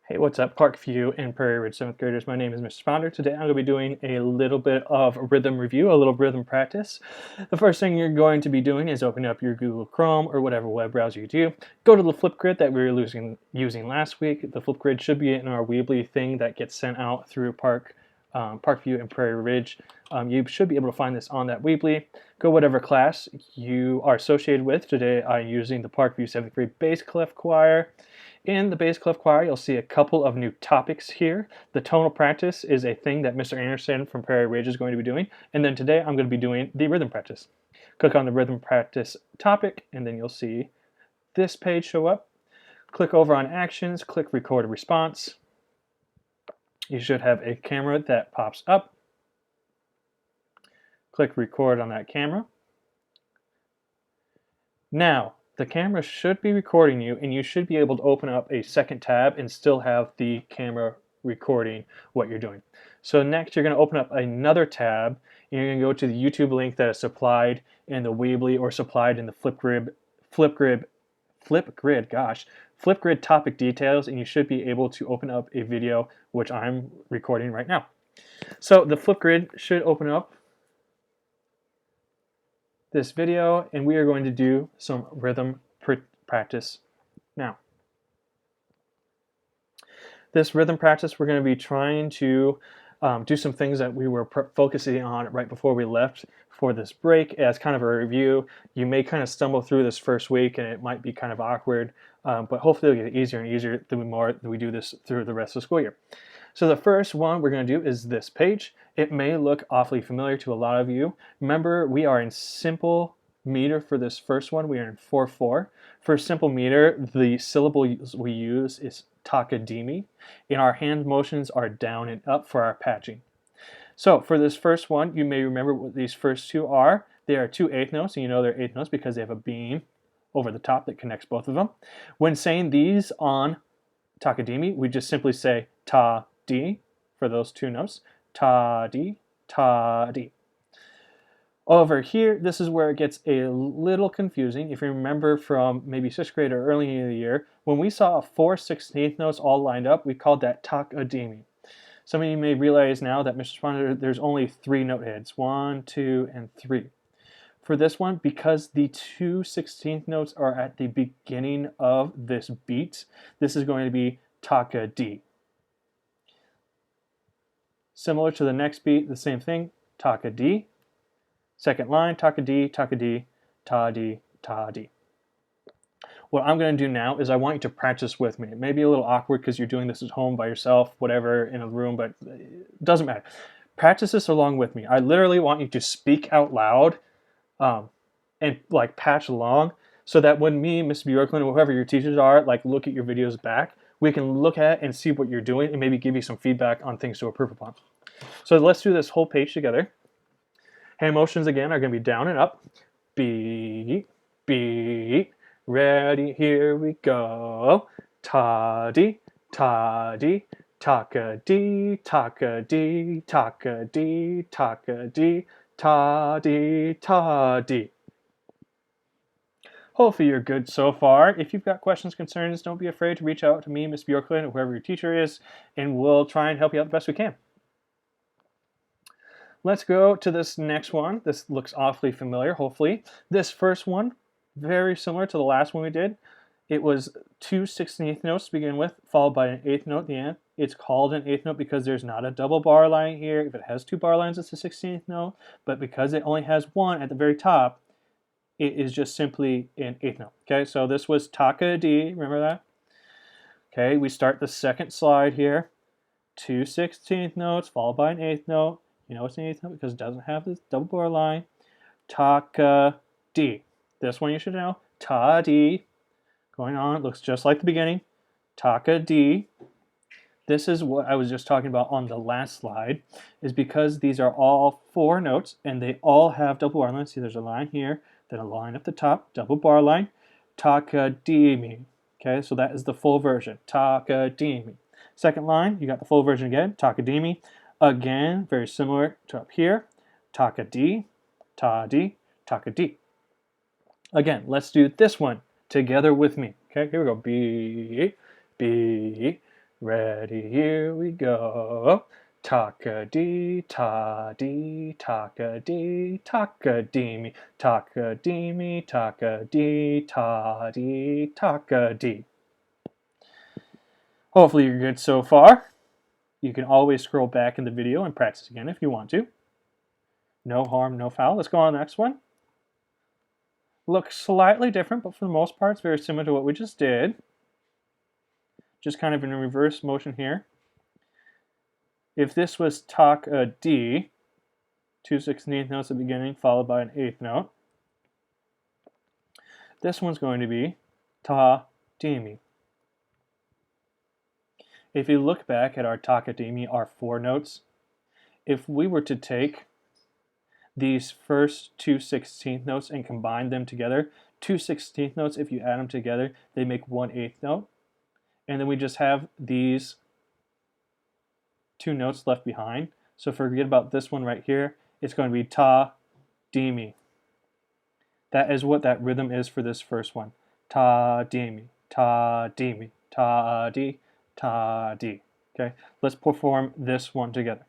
Hey, what's up, Parkview and Prairie Ridge 7th graders? My name is Mr. Ponder. Today I'm going to be doing a little bit of rhythm review, a little rhythm practice. The first thing you're going to be doing is open up your Google Chrome or whatever web browser you do. Go to the Flipgrid that we were using last week. The Flipgrid should be in our Weebly thing that gets sent out through Parkview and Prairie Ridge. You should be able to find this on that Weebly. Go whatever class you are associated with. Today I'm using the Parkview 7th grade bass clef choir. In the bass clef choir, you'll see a couple of new topics here. The tonal practice is a thing that Mr. Anderson from Prairie Ridge is going to be doing. And then today I'm going to be doing the rhythm practice. Click on the rhythm practice topic, and then you'll see this page show up. Click over on actions, click record a response. You should have a camera that pops up. Click record on that camera. Now, the camera should be recording you, and you should be able to open up a second tab and still have the camera recording what you're doing. So next you're going to open up another tab, and you're going to go to the YouTube link that is supplied in the Weebly or supplied in the Flipgrid topic details, and you should be able to open up a video, which I'm recording right now. So the Flipgrid should open up this video, and we are going to do some rhythm practice now. This rhythm practice, we're going to be trying to do some things that we were focusing on right before we left for this break. As kind of a review, you may kind of stumble through this first week and it might be kind of awkward, but hopefully it'll get easier and easier the more that we do this through the rest of the school year. So the first one we're going to do is this page. It may look awfully familiar to a lot of you. Remember, we are in simple meter for this first one. We are in 4/4. For simple meter, the syllable we use is takadimi, and our hand motions are down and up for our patching. So for this first one, you may remember what these first two are. They are two eighth notes, and you know they're eighth notes because they have a beam over the top that connects both of them. When saying these on takadimi, we just simply say ta, D for those two notes. Ta, D, ta, D. Over here, this is where it gets a little confusing. If you remember from maybe 6th grade or early in the year, when we saw 4 16th notes all lined up, we called that takadimi. Some of you may realize now that Mr. Sponder, there's only 3 note heads, 1, 2, and 3. For this one, because the 2 16th notes are at the beginning of this beat, this is going to be takadi. Similar to the next beat, the same thing, taka-di. Second line, taka-di, taka-di, ta-di, ta-di. What I'm going to do now is I want you to practice with me. It may be a little awkward because you're doing this at home by yourself, whatever, in a room, but it doesn't matter. Practice this along with me. I literally want you to speak out loud and like patch along so that when me, Miss Bjorklund, or whoever your teachers are, like look at your videos back, we can look at and see what you're doing and maybe give you some feedback on things to improve upon. So let's do this whole page together. Hand motions again are going to be down and up. Beat, beat, ready, here we go. Ta-di, ta-di, taka-di, taka-di, taka-di, taka-di, ta-di, ta-di. Hopefully you're good so far. If you've got questions, concerns, don't be afraid to reach out to me, Miss Bjorklund, or whoever your teacher is, and we'll try and help you out the best we can. Let's go to this next one. This looks awfully familiar, hopefully. This first one, very similar to the last one we did. It was 2 16th notes to begin with, followed by an 8th note at the end. It's called an 8th note because there's not a double bar line here. If it has 2 bar lines, it's a 16th note. But because it only has 1 at the very top, it is just simply an 8th note. Okay, so this was taka-di, remember that? Okay, we start the second slide here. 2 16th notes followed by an 8th note. You know it's an 8th note because it doesn't have this double bar line. Taka-di. This one you should know. Ta-di. Going on, it looks just like the beginning. Taka-di. This is what I was just talking about on the last slide, is because these are all 4 notes and they all have double bar lines. See, there's a line here, then a line at the top, double bar line. Taka-di-mi. Okay, so that is the full version. Taka-di-mi. Second line, you got the full version again. Taka-di-mi. Again, very similar to up here. Taka-di, ta-di, taka-di. Again, let's do this one together with me. Okay, here we go. Beat, beat. Ready, here we go. Taka-dee, ta-dee, taka-dee, taka-dee-me, taka-dee-me, taka-dee, ta-dee, taka-dee. Hopefully you're good so far. You can always scroll back in the video and practice again if you want to. No harm, no foul. Let's go on to the next one. Looks slightly different, but for the most part, it's very similar to what we just did. Just kind of in a reverse motion here. If this was taka-dee, 2/16 notes at the beginning followed by an 8th note, this one's going to be ta-dee-me. If you look back at our taka-dee-me, our 4 notes, if we were to take these first 2/16 notes and combine them together, 2/16 notes, if you add them together, they make 1/8 note. And then we just have these 2 notes left behind. So forget about this one right here. It's going to be ta-dee-me. That is what that rhythm is for this first one. Ta-dee-me, ta-dee-me, ta-dee, ta-dee. Okay, let's perform this one together.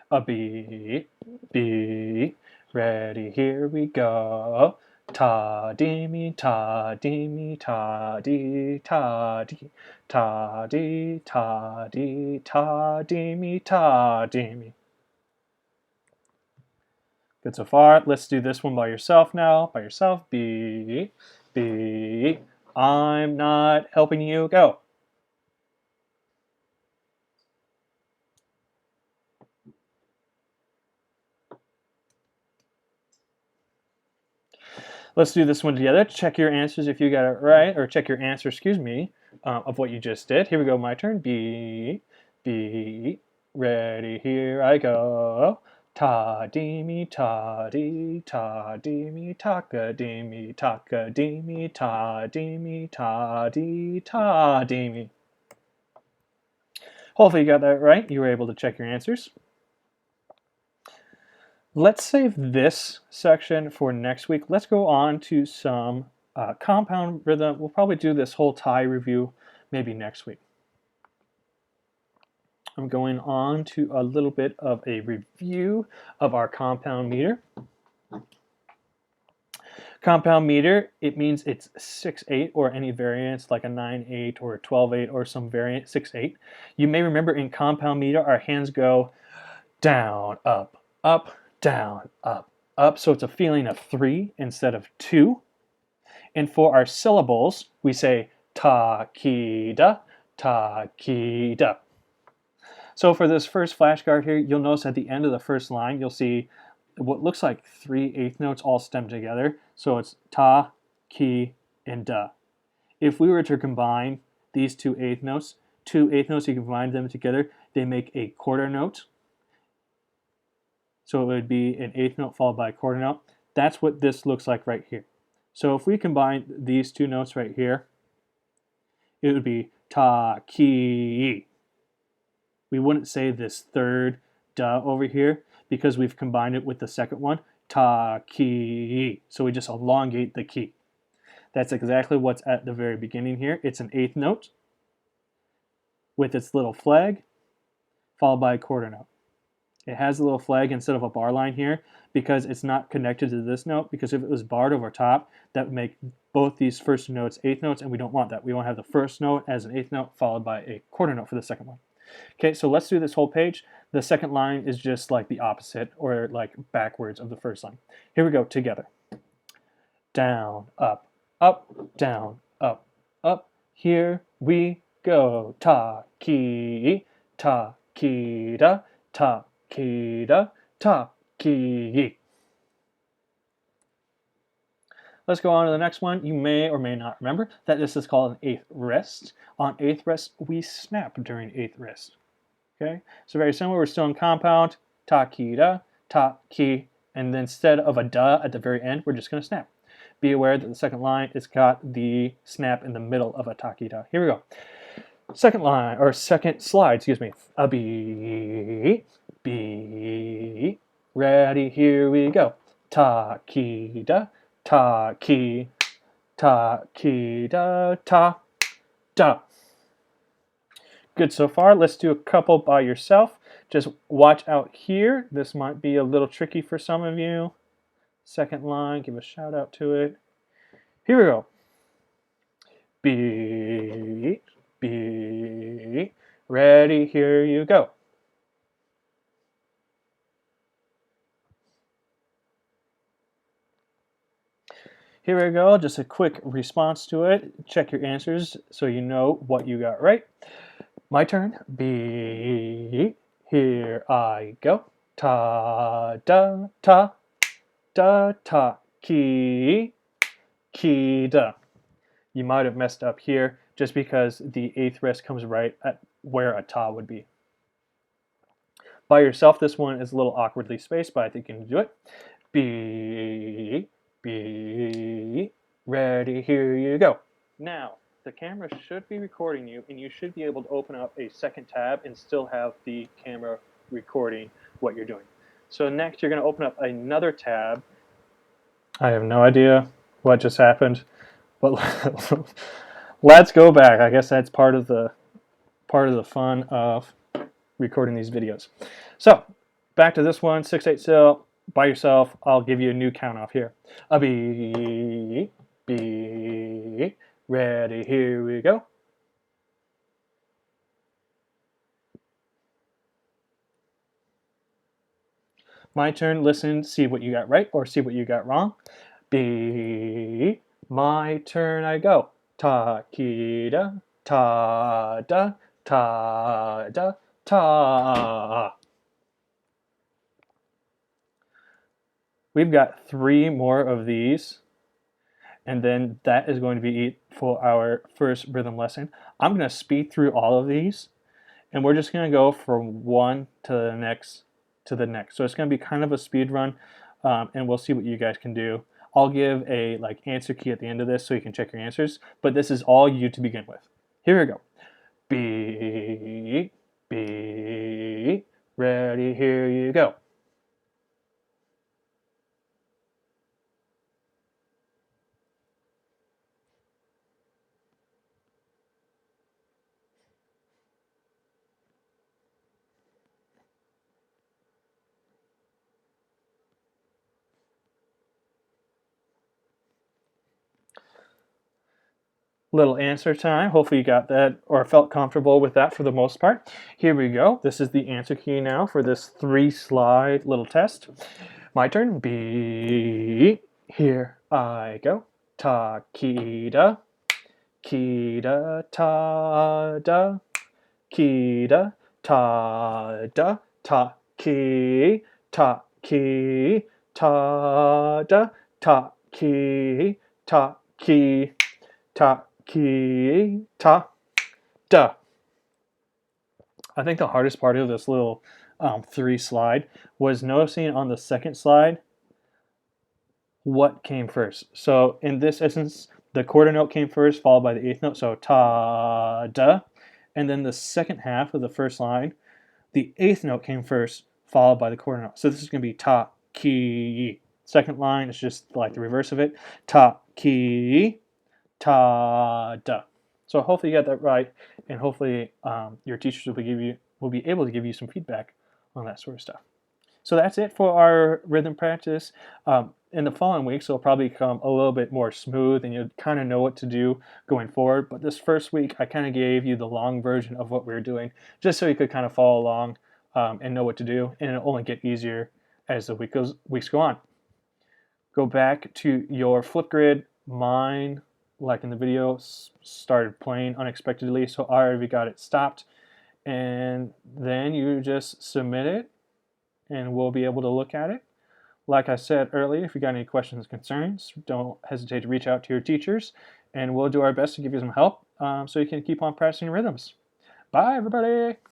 A beat, beat, ready, here we go. Ta-dee-me, ta-dee-me, ta-dee, ta-dee, ta-dee, ta-dee, ta-dee-me, ta-dee-me. Good so far. Let's do this one by yourself now. By yourself. Beat, beat. I'm not helping you. Go. Let's do this one together. Check your answers if you got it right, or check your answer, excuse me, of what you just did. Here we go, my turn. Beat, beat, ready, here I go. Ta-dee-me, ta-dee, ta-dee-me, taka-dee-me, taka-dee-me, ta-dee-me, ta-dee, ta-dee-me. Hopefully you got that right. You were able to check your answers. Let's save this section for next week. Let's go on to some compound rhythm. We'll probably do this whole tie review maybe next week. I'm going on to a little bit of a review of our compound meter. Compound meter, it means it's 6/8 or any variance like a 9/8 or a 12/8 or some variant 6/8. You may remember in compound meter, our hands go down, up, up, down, up, up. So it's a feeling of 3 instead of 2. And for our syllables, we say ta-ki-da, ta-ki-da. So for this first flashcard here, you'll notice at the end of the first line, you'll see what looks like 3 eighth notes all stemmed together. So it's ta, ki, and da. If we were to combine these 2 eighth notes, you combine them together, they make a quarter note. So it would be an eighth note followed by a quarter note. That's what this looks like right here. So if we combine these 2 notes right here, it would be ta, ki. We wouldn't say this third da over here because we've combined it with the second one, ta, ki. So we just elongate the ki. That's exactly what's at the very beginning here. It's an eighth note with its little flag followed by a quarter note. It has a little flag instead of a bar line here because it's not connected to this note, because if it was barred over top, that would make both these first notes eighth notes, and we don't want that. We want to have the first note as an eighth note followed by a quarter note for the second one. Okay, so let's do this whole page. The second line is just like the opposite, or like backwards of the first line. Here we go, together. Down, up, down, up, up. Here we go. Ta, ki, ta, ki, da, ta, ki, da, ta, ki. Let's go on to the next one. You may or may not remember that this is called an eighth rest. On eighth rest, we snap during eighth rest. Okay, so very similar. We're still in compound. Ta, ki, da, ta, ki, and then instead of a da at the very end, we're just going to snap. Be aware that the second line has got the snap in the middle of a ta, ki, da. Here we go. Second line, or second slide, excuse me. A beat, beat. Ready, here we go. Ta, ki, da, ta, ki, da, ta, da. Good so far. Let's do a couple by yourself. Just watch out here. This might be a little tricky for some of you. Second line, give a shout out to it. Here we go. B, B, ready, here you go. Here we go, just a quick response to it. Check your answers so you know what you got right. My turn. B, here I go. Ta, da, ta, da, ta, ki, da. You might have messed up here just because the eighth rest comes right at where a ta would be. By yourself, this one is a little awkwardly spaced, but I think you can do it. B, B, ready, here you go. Now, the camera should be recording you, and you should be able to open up a second tab and still have the camera recording what you're doing. So next, you're going to open up another tab. I have no idea what just happened, but let's go back. I guess that's part of the fun of recording these videos. So back to this one, 6/8 cell by yourself. I'll give you a new count off here. A B, B, ready, here we go. My turn, listen, see what you got right or see what you got wrong. B, my turn, I go. Ta, ki, da, ta, da, ta, da, ta. We've got 3 more of these, and then that is going to be it for our first rhythm lesson. I'm going to speed through all of these, and we're just going to go from one to the next to the next. So it's going to be kind of a speed run, and we'll see what you guys can do. I'll give a answer key at the end of this so you can check your answers, but this is all you to begin with. Here we go. B, B, ready, here you go. Little answer time. Hopefully you got that or felt comfortable with that for the most part. Here we go. This is the answer key now for this 3-slide little test. My turn. B, here I go. Ta, ki, da, ta, da, ki, da, ta, da, ta, ki, ta, da, ta, ki, ta, ki, ta, da. I think the hardest part of this little 3-slide was noticing on the second slide what came first. So in this instance, the quarter note came first, followed by the eighth note, so ta, da. And then the second half of the first line, the eighth note came first, followed by the quarter note. So this is going to be ta, ki. Second line is just like the reverse of it. Ta, ki, ta, da. So hopefully you got that right, and hopefully your teachers will be able to give you some feedback on that sort of stuff. So that's it for our rhythm practice. In the following weeks, it'll probably become a little bit more smooth, and you'll kind of know what to do going forward. But this first week, I kind of gave you the long version of what we were doing, just so you could kind of follow along and know what to do, and it'll only get easier as the weeks go on. Go back to your Flipgrid. Mine, like in the video, started playing unexpectedly, so I already got it stopped. And then you just submit it, and we'll be able to look at it. Like I said earlier, if you got any questions or concerns, don't hesitate to reach out to your teachers, and we'll do our best to give you some help so you can keep on practicing rhythms. Bye, everybody!